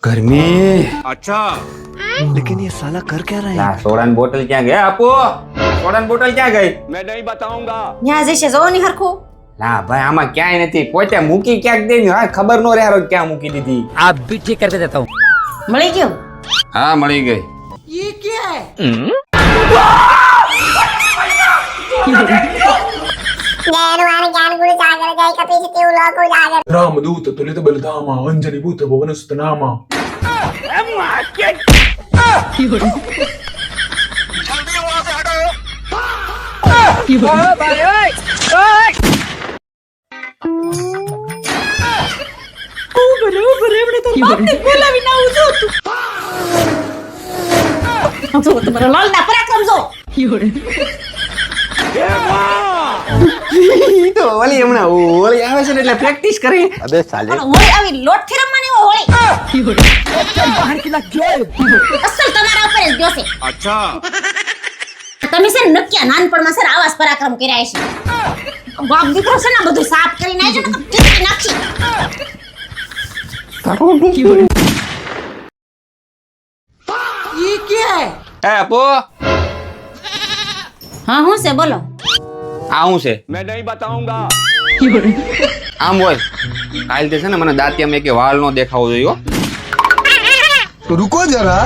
गर्मी अच्छा लेकिन ये साला कर क्या रहा है ला સોડાની બોટલ ક્યાં ગઈ આપો સોડાની બોટલ ક્યાં ગઈ मैं नहीं बताऊंगा। ન્યા જશે જો ની હરખું લા ભાઈ આમાં ક્યાંય નથી પોતે મૂકી ક્યાંક દેની હા ખબર નો રહે ક્યાં મૂકી દીધી आप भी ठीक करके देता हूँ। મળી ગયો હા મળી ગઈ ರಾಮದೂತ ತುಲಿತ ಬಲಧಾಮ ಅಂಜನಿಭೂತ ಭುವನಸುತನಾಮ જો તમારા લાલના પરાક્રમ જો તો ઓલી હમણાં ઓલી આવે છે ને એટલે પ્રેક્ટિસ કરી अबे साले પણ હોળી આવી લોટથી રમવાની હોય હોળી અસલ તમારા ઉપર જ ગયો છે अच्छा તમે છે ને નક્કી નાનપણમાં સર આવાસ પરાક્રમ કર્યા છે બાપ દીકરો છે ને બધું સાફ કરી નાખજો ને ટીકી નાખી એ આપો હા હું છે બોલો આ હું છે मैं नहीं बताऊंगा। આમ હોય કાલ તે છે ને મને દાંતિયામાં એકે વાળ નો દેખાવો જોઈએ હો. तो रुको जरा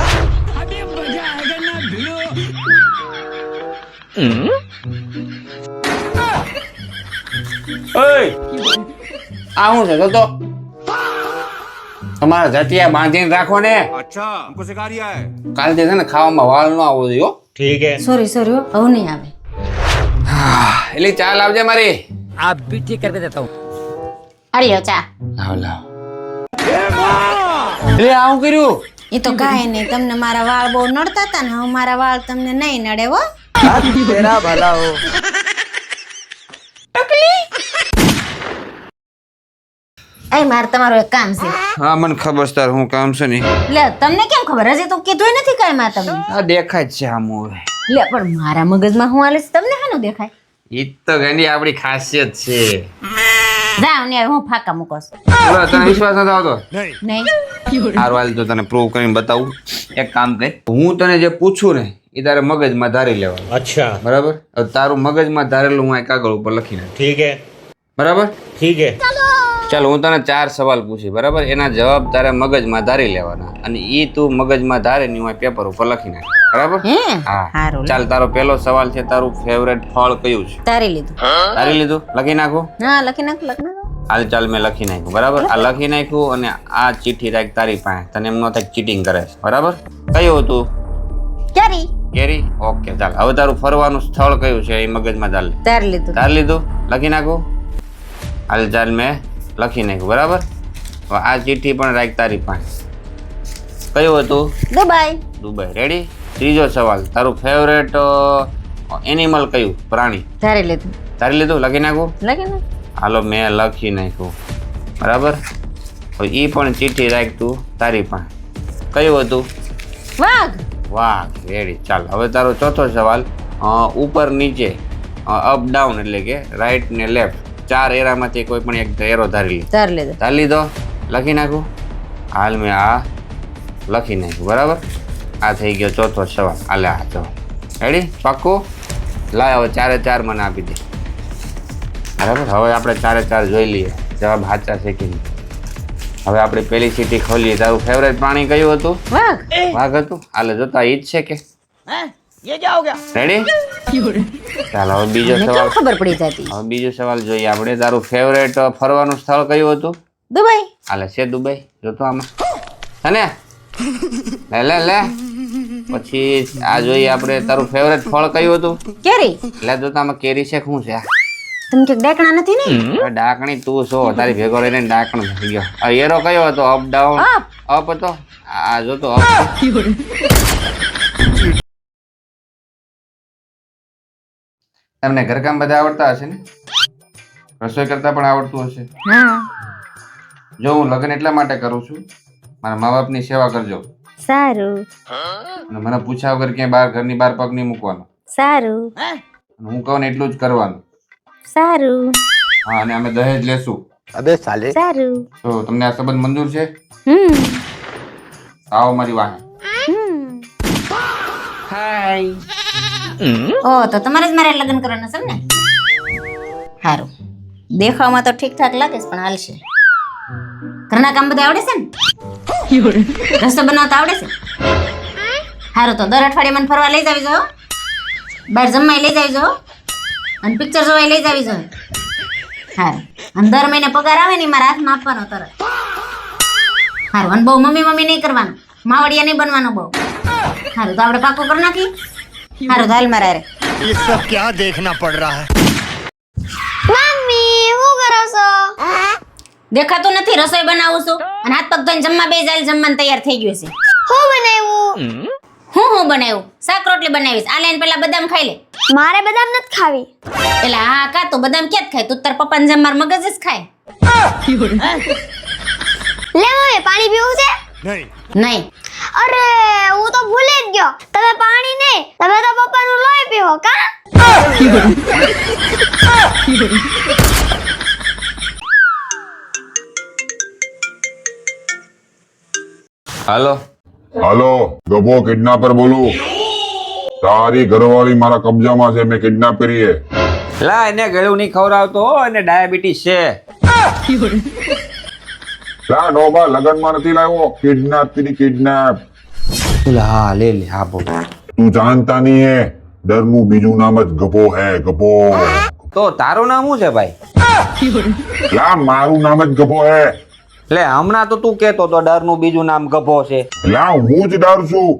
ઓય આ હું છે જો તો તમારા જટિયા બાંધીને રાખો ને अच्छा हमको सिखा रिया है। કાલ તે છે ને ખાવામાં વાળ નો આવવો જોઈએ હો. સોરી સોરી હવે નહીં આવે એટલે ચાલ આવજે મારી आप भी ठीक करके देता हूँ। આલ્યો ચા લાવ લાવ એટલે આવું કર્યું એ તો કાંઈ નહીં તમને મારા વાળ બહુ નડતા હતા ને હવે મારા વાળ તમને નહીં નડે હો तेरा भला हो એ મારે તમારું એક કામ છે હા મને ખબર છે તારું હું કામ છે ને લે તમને કેમ ખબર હજી તો કીધું નથી કાંઈ માં તમને આ દેખાય જ છે આમ હવે લે પણ મારા મગજમાં હું હાલે છે તમને હાનું દેખાય ઈ તો ગંડી આપણી ખાસિયત છે જાવ ને હું ફાકા મૂકો છું બોલો, તને વિશ્વાસ નથી આવતો નહીં હારું હાલ તો તને પ્રૂવ કરીને બતાવું એક કામ કર હું તને જે પૂછું ને એ તારે મગજમાં ધારી લેવાનું अच्छा બરાબર હવે તારું મગજમાં ધારેલું હું આ કાગળ ઉપર લખી નાખ ठीक है બરાબર ठीक है ચાલ હું તને 4 સવાલ પૂછી બરાબર એના જવાબ તારે મગજમાં ધારી લેવાના અને ઈ તું મગજમાં ધારે ને હું આ પેપર ઉપર લખી નાખ બરાબર હે હા હારું ચાલ તારો પહેલો સવાલ છે તારું ફેવરેટ ફળ કયું છે તારી લીધું તારી લીધું લખી નાખું હા લખી નાખ લખી નાખ હાલ ચાલ મેં લખી નાખ્યું બરાબર આ લખી નાખ્યું અને આ ચિઠ્ઠી રાખ તારી પાસે તને એમ ન થાય ચીટિંગ કરે છે બરાબર કયું હતું ક્યારી કેરી ઓકે ચાલ હવે તારું ફરવાનું સ્થળ કયું છે એ મગજમાં ધાર લે તારી લીધું ધાર લીધું લખી નાખું હાલ ચાલ મેં લખી નાખ્યું બરાબર હવે આ ચિઠ્ઠી પણ રાખ તારી પાસે કયું હતું દુબઈ દુબઈ રેડી ત્રીજો સવાલ તારું ફેવરેટ એનિમલ કયું પ્રાણી તારી લીધું તારી લીધું લખી નાખું લખી નાખ હાલો મેં લખી નાખ્યું બરાબર હવે એ પણ ચિઠ્ઠી રાખતું તારી પાસે કયું હતું વાઘ વાહ રેડી ચાલ હવે તારો ચોથો સવાલ ઉપર નીચે અપ ડાઉન એટલે કે રાઈટ ને લેફ્ટ 4 એરામાંથી કોઈ પણ એક એરો ધારી લે તારી લીધું ધારી લીધો લખી નાખું હાલ મેં આ લખી નાખ્યું બરાબર આ થઈ ગયો ચોથો સવાલ હાલે આ જો રેડી પાક્કું લાય હવે 4 મને આપી દે બરાબર હવે આપણે 4 જોઈ લઈએ જવાબ સાચા છે કે નહીં હવે આપણે પેલી સીટી ખોલીએ તારું ફેવરેટ પ્રાણી કયું હતું વાઘ વાઘ હતું હાલે જોતા ઈ જ છે કે રેડી ચાલો હવે બીજો મને કેમ સવાલ ખબર પડી જતી હવે બીજો સવાલ જોઈએ આપણે તારું ફેવરેટ ફરવાનું સ્થળ કયું હતું દુબઈ હાલે છે દુબઈ જોતો આમાં હને લે લે લે પછી આ જોઈએ આપણે તારું ફેવરેટ ફળ કયું હતું કેરી લે જોતા આમાં કેરી છે શું છે તમે કે ડાકણા નથી ને આ ડાકણી તું છો તારી ભેગો રહીને ડાકણો થઈ ગયો આ એરો કયો હતો અપ ડાઉન અપ. અપ હતો આ જોતો અપ તમને ઘરકામ બધા આવડતા હશે ને રસોઈ કરતા પણ આવડતું હશે હા જો હું લગ્ન એટલા માટે કરું છું મારા મા બાપની સેવા કરજો સારું અને મને પૂછ્યા વગર ક્યાંય બહાર ઘરની બહાર પગ નહીં મૂકવાનો સારું અને હું કહું ને એટલું જ કરવાનું સારું હા અને અમે દહેજ લેશું अबे साले સારું તો તમને આ સંબંધ મંજૂર છે આવો મારી વાહે. હાય. ઓ તો તમારે જ મારે લગ્ન કરવાના છે ને? સારું, દેખાવમાં તો ઠીક ઠાક લાગે છે, પણ હાલશે. ઘરના કામ બધા આવડે છે ને? રસ્તો બનાવતા આવડે છે? સારું, તો દર અઠવાડિયે મને ફરવા લઈ જાવી જો, બહાર જમવાય લઈ જાવી જો, અને પિક્ચર જોવાય લઈ જાવી જો. સારું, અને દર મહિને પગાર આવે ને મારા હાથમાં આપવાનો તરત. સારું, અને બહુ મમ્મી મમ્મી નહીં કરવાનું, માવડિયા નહીં બનવાનું બહુ. સારું, તો આપણે પાકું કરી નાખી. સારું, તો હાલ મારા રે. ये सब क्या देखना पड़ रहा है? મમ્મી હું કરો છો? દેખાતું નથી, રસોઈ બનાવું છું અને હાથ પગ ધોઈને જમવા બે જાય, જમવાનું તૈયાર થઈ ગયું છે. હું બનાવ્યું? હું બનાવ્યું? શાક રોટલી બનાવીશ. આ લઈને પેલા બદામ ખાઈ લે. મારે બદામ નથી ખાવી. પેલા હા કા તું બદામ ક્યાં ખાય? તું તાર પપ્પાને જેમ માર મગજ જ ખાય. લે મમ્મી પાણી પીવું છે? નહીં. અરે હું તો ભૂલી જ ગયો. તમે પાણી નહીં, તમે તો પપ્પાનું લોહી પીવો કા? હાલો. હાલો, ગભો કિડનેપર બોલું. તારી ઘરવાળી મારા કબજામાં છે, મેં કિડનેપ કરી છે. લા એને ગળું નહીં ખવડાવતો હો, એને ડાયાબિટીસ છે. લા ડોબા લગનમાં નથી લાવ્યો, કિડનેપ કરી કિડનેપ. લા લે લે હા બોલ. તું જાણતા નહીં હે, ડરનું બીજું નામ જ ગભો હે, ગભો. તો તારું નામ શું છે ભાઈ? લા મારું નામ જ ગભો હે. એટલે હમણાં તો તું કેતો તો ડરનું બીજું નામ ગભો છે. લા હું જ ડર છું.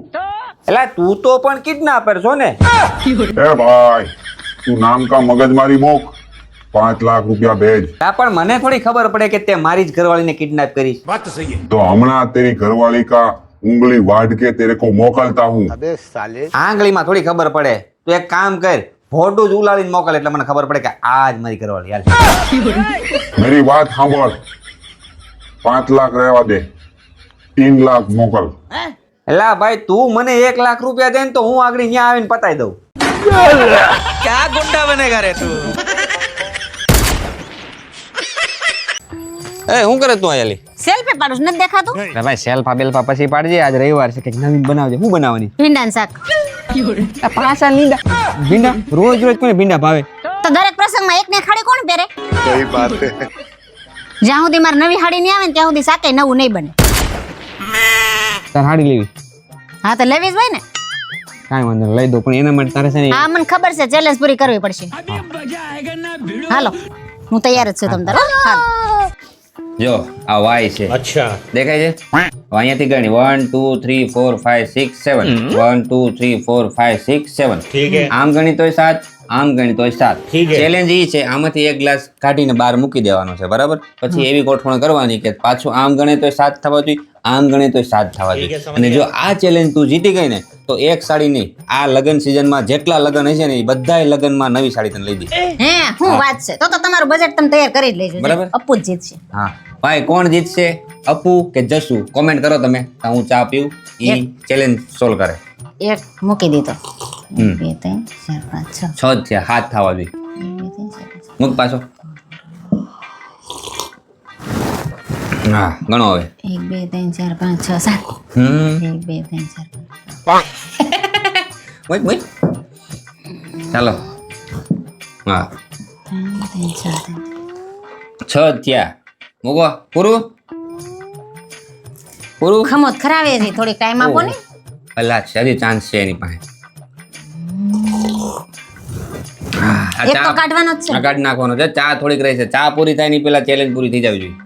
એટલે તું તો પણ કિડનેપર છો ને? એ ભાઈ તું નામ કા મગજમારી મોક, 5 લાખ રૂપિયા ભેજ. હા પણ મને થોડી ખબર પડે કે તે મારી જ ઘરવાળીને કિડનેપ કરી. तो हमारा तेरी घरवाली का उंगली वाट के तेरे को मोकलता हूँ. આંગળીમાં થોડી ખબર પડે. તું એક કામ કર, ફોટો જ ઉલાડીને મોકલ એટલે મને ખબર પડે કે આ જ મારી ઘરવાળી. હાલ मेरी बात सांभળ, 5 लाख રહેવા દે, 3 लाख મોકલ. એલા ભાઈ તું મને 1 લાખ રૂપિયા દે ને તો હું આગળ ત્યાં આવીને પતાઈ દઉં. क्या गुंडा बनेगा रे तू? એ શું કરે તું આયલી? સેલ્ફી પાડું છું, નથી દેખાતું? અરે ભાઈ સેલ્ફા બેલ્ફા પછી પાડજે, આજ રવિવાર છે કંઈક નવીન બનાવજે. શું બનાવવાની? ભીંડાનું શાક. આ પાછા લીંડા ભીંડા રોજ રોજ કોને ભીંડા ભાવે? તો દરેક પ્રસંગમાં એક ને ખાડી કોણ પહેરે? सही बात है. જ્યાં સુધી મારી નવી હાડી નહીં આવે ને ત્યાં સુધી શાકે નવું નહીં બને. તાર હાડી લેવી? હા તો લેવી જ હોય ને. કાંઈ વાંધો નહીં, લઈ દો, પણ એના માટે તારે છે ને હા મને ખબર છે, ચેલેન્જ પૂરી કરવી પડશે. હાલો હું તૈયાર જ છું તમ તાર. હાલો જો આ વાય છે. अच्छा. દેખાય છે? અહીંયાથી ગણી 1 2 3 4 5 6 7 1 2 3 4 5 6 7. ठीक है. આમ ગણી તોય 7, આમ ગણી તોય 7. ઠીક હે. ચેલેન્જ ઈ છે આમાંથી એક ગ્લાસ કાઢીને બહાર મૂકી દેવાનો છે, બરાબર? પછી એવી ગોઠવણ કરવાની કે પાછું આમ ગણે તોય 7 થવા જોઈએ, આમ ગણે તોય 7 થવા જોઈએ. અને જો આ ચેલેન્જ તું જીતી ગઈ ને તો એક સાડી નહીં, આ લગન સિઝનમાં જેટલા લગન હશે ને એ બધાય લગનમાં નવી સાડી તને લઈ દે. હે હું વાત છે, તો તમારું બજેટ તમે તૈયાર કરી જ લેજો. બરાબર. અપ્પુ જ જીતશે. હા ભાઈ કોણ જીતશે, અપુ કે જસુ? કોમેન્ટ કરો તમે, તો હું ચા પીવું. ઈ ચેલેન્જ સોલ્વ કરે. એક મૂકી દીધો. હમ. 1 2 3 4 5 6 6 જ છે, હાથ થવા જોઈએ. 1 2 3 4 મૂક પાછો. હા ગણો હવે. 1 2 3 4 5 6 7. હમ 1 2 3 4 મૂક મૂક. ચાલો. હા 3 4 6 થયા. મૂકો. પૂરું પૂરું. ખમોત ખરાવે છે, થોડી ટાઈમ આપો ને. અલા છે, હજી ચાન્સ છે એની પાસે. આ એક તો ચા કાઢવાનો જ છે. આ કાઢી નાખવાનો છે. ચા થોડીક રહી છે, ચા પૂરી થાય ની પેલા ચેલેન્જ પૂરી થઈ જવી જોઈએ.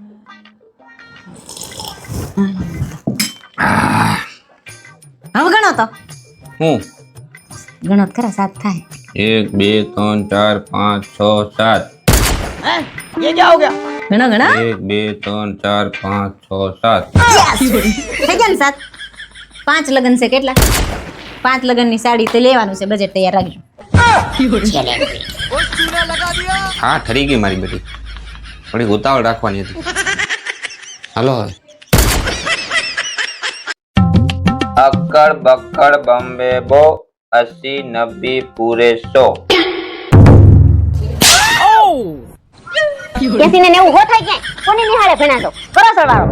હવે ગણો તો. હું ગણો તો ખરા, 7 થાય. 1 2 3 4 5 6 7. ગણો ગણો. 1 2 3 4 5 6 7. થઈ ગયા ને 7. 5 લગન છે, કેટલા? 5 લગન ની સાડી તો લેવાનું છે, બજેટ તૈયાર રાખજો. હા ઠરી ગઈ મારી બેટી, થોડી ઉતાવળ રાખવાની હતી. હાલો હવે. અક્કડ બક્કડ બંબે બો 80 90 પૂરે 100. 80 ને 90 હો થાય ક્યાંય? કોની નિહાળે ભણા તો કરો સરવાળો.